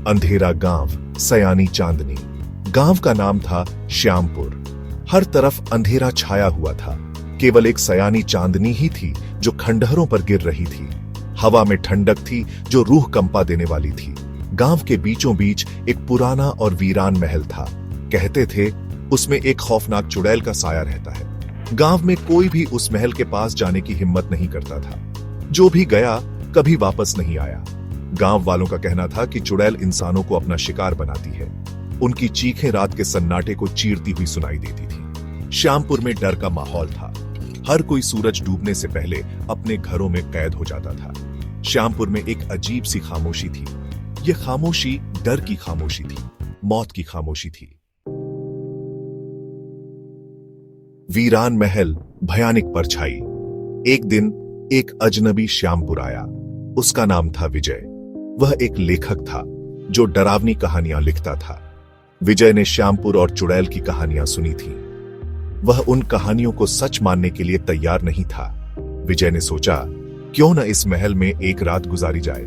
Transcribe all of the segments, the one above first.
अंधेरा गांव, सयानी चांदनी। गांव का नाम था श्यामपुर। हर तरफ अंधेरा छाया हुआ था। केवल एक सयानी चांदनी ही थी जो खंडहरों पर गिर रही थी। हवा में ठंडक थी जो रूह कंपा देने वाली थी। गांव के बीचों बीच एक पुराना और वीरान महल था। कहते थे उसमें एक खौफनाक चुड़ैल का साया रहता है। गांव में कोई भी उस महल के पास जाने की हिम्मत नहीं करता था। जो भी गया कभी वापस नहीं आया। गांव वालों का कहना था कि चुड़ैल इंसानों को अपना शिकार बनाती है। उनकी चीखें रात के सन्नाटे को चीरती हुई सुनाई देती थी। श्यामपुर में डर का माहौल था। हर कोई सूरज डूबने से पहले अपने घरों में कैद हो जाता था। श्यामपुर में एक अजीब सी खामोशी थी। यह खामोशी डर की खामोशी थी, मौत की खामोशी थी। वीरान महल, भयानक परछाई। एक दिन एक अजनबी श्यामपुर आया। उसका नाम था विजय। वह एक लेखक था जो डरावनी कहानियां लिखता था। विजय ने श्यामपुर और चुड़ैल की कहानियां सुनी थी। वह उन कहानियों को सच मानने के लिए तैयार नहीं था। विजय ने सोचा, क्यों न इस महल में एक रात गुजारी जाए।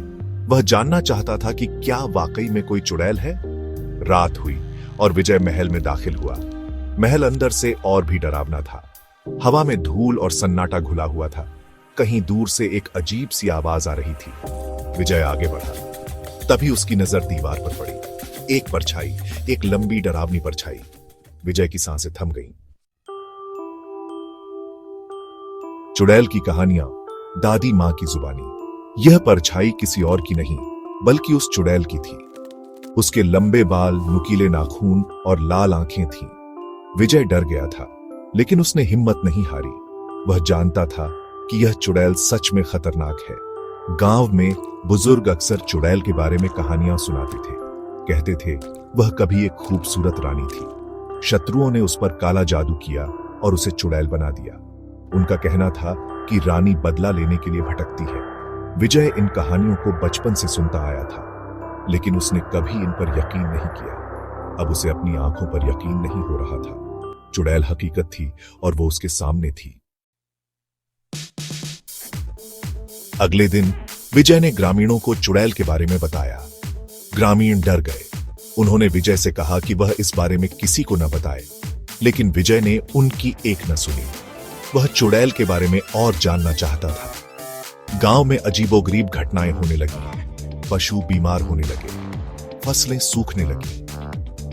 वह जानना चाहता था कि क्या वाकई में कोई चुड़ैल है। रात हुई और विजय महल में दाखिल हुआ। महल अंदर से और भी डरावना था। हवा में धूल और सन्नाटा घुला हुआ था। कहीं दूर से एक अजीब सी आवाज आ रही थी। विजय आगे बढ़ा। तभी उसकी नजर दीवार पर पड़ी। एक परछाई, एक लंबी डरावनी परछाई। विजय की सांसें थम गईं। चुड़ैल की कहानियां, दादी मां की जुबानी। यह परछाई किसी और की नहीं बल्कि उस चुड़ैल की थी। उसके लंबे बाल, नुकीले नाखून और लाल आंखें थीं। विजय डर गया था, लेकिन उसने हिम्मत नहीं हारी। वह जानता था कि यह चुड़ैल सच में खतरनाक है। गांव में बुजुर्ग अक्सर चुड़ैल के बारे में कहानियां सुनाते थे। कहते थे वह कभी एक खूबसूरत रानी थी। शत्रुओं ने उस पर काला जादू किया और उसे चुड़ैल बना दिया। उनका कहना था कि रानी बदला लेने के लिए भटकती है। विजय इन कहानियों को बचपन से सुनता आया था, लेकिन उसने कभी इन पर यकीन नहीं किया। अब उसे अपनी आंखों पर यकीन नहीं हो रहा था। चुड़ैल हकीकत थी और वो उसके सामने थी। अगले दिन विजय ने ग्रामीणों को चुड़ैल के बारे में बताया। ग्रामीण डर गए। उन्होंने विजय से कहा कि वह इस बारे में किसी को न बताए, लेकिन विजय ने उनकी एक न सुनी। वह चुड़ैल के बारे में और जानना चाहता था। गांव में अजीबोगरीब घटनाएं होने लगी। पशु बीमार होने लगे, फसलें सूखने लगी।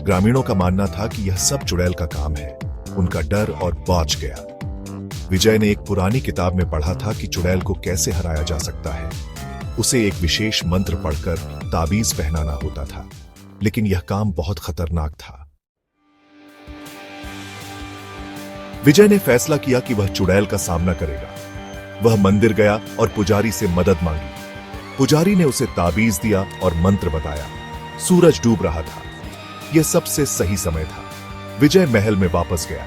ग्रामीणों का मानना था कि यह सब चुड़ैल का काम है। उनका डर और पहुंच गया। विजय ने एक पुरानी किताब में पढ़ा था कि चुड़ैल को कैसे हराया जा सकता है। उसे एक विशेष मंत्र पढ़कर ताबीज पहनाना होता था, लेकिन यह काम बहुत खतरनाक था। विजय ने फैसला किया कि वह चुड़ैल का सामना करेगा। वह मंदिर गया और पुजारी से मदद मांगी। पुजारी ने उसे ताबीज दिया और मंत्र बताया। सूरज डूब रहा था। यह सबसे सही समय था। विजय महल में वापस गया।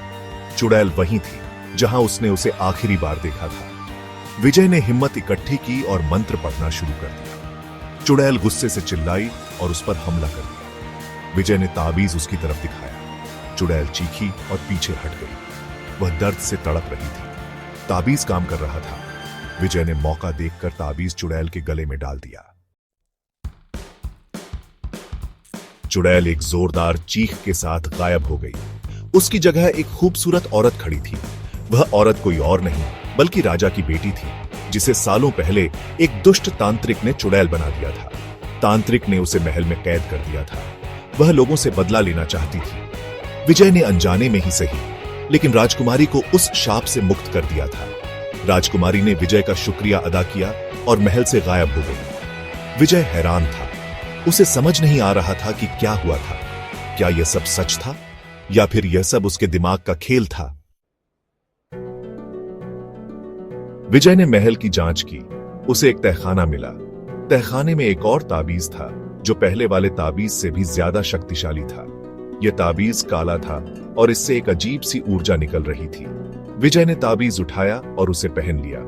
चुड़ैल वहीं थी जहां उसने उसे आखिरी बार देखा था। विजय ने हिम्मत इकट्ठी की और मंत्र पढ़ना शुरू कर दिया। चुड़ैल गुस्से से चिल्लाई और उस पर हमला कर दिया। विजय ने ताबीज उसकी तरफ दिखाया। चुड़ैल चीखी और पीछे हट गई। वह दर्द से तड़प रही थी। ताबीज काम कर रहा था। विजय ने मौका देखकर ताबीज चुड़ैल के गले में डाल दिया। चुड़ैल एक जोरदार चीख के साथ गायब हो गई। उसकी जगह एक खूबसूरत औरत खड़ी थी। वह औरत कोई और नहीं बल्कि राजा की बेटी थी, जिसे सालों पहले एक दुष्ट तांत्रिक ने चुड़ैल बना दिया था। तांत्रिक ने उसे महल में कैद कर दिया था। वह लोगों से बदला लेना चाहती थी। विजय ने अनजाने में ही सही, लेकिन राजकुमारी को उस शाप से मुक्त कर दिया था। राजकुमारी ने विजय का शुक्रिया अदा किया और महल से गायब हो गई। विजय हैरान था। उसे समझ नहीं आ रहा था कि क्या हुआ था। क्या यह सब सच था या फिर यह सब उसके दिमाग का खेल था। विजय ने महल की जांच की। उसे एक तहखाना मिला। तहखाने में एक और ताबीज था जो पहले वाले ताबीज से भी ज्यादा शक्तिशाली था। यह ताबीज काला था और इससे एक अजीब सी ऊर्जा निकल रही थी। विजय ने ताबीज उठाया और उसे पहन लिया।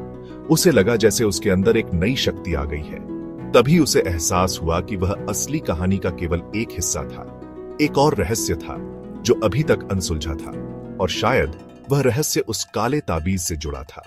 उसे लगा जैसे उसके अंदर एक नई शक्ति आ गई है। तभी उसे एहसास हुआ कि वह असली कहानी का केवल एक हिस्सा था। एक और रहस्य था जो अभी तक अनसुलझा था, और शायद वह रहस्य उस काले ताबीज से जुड़ा था।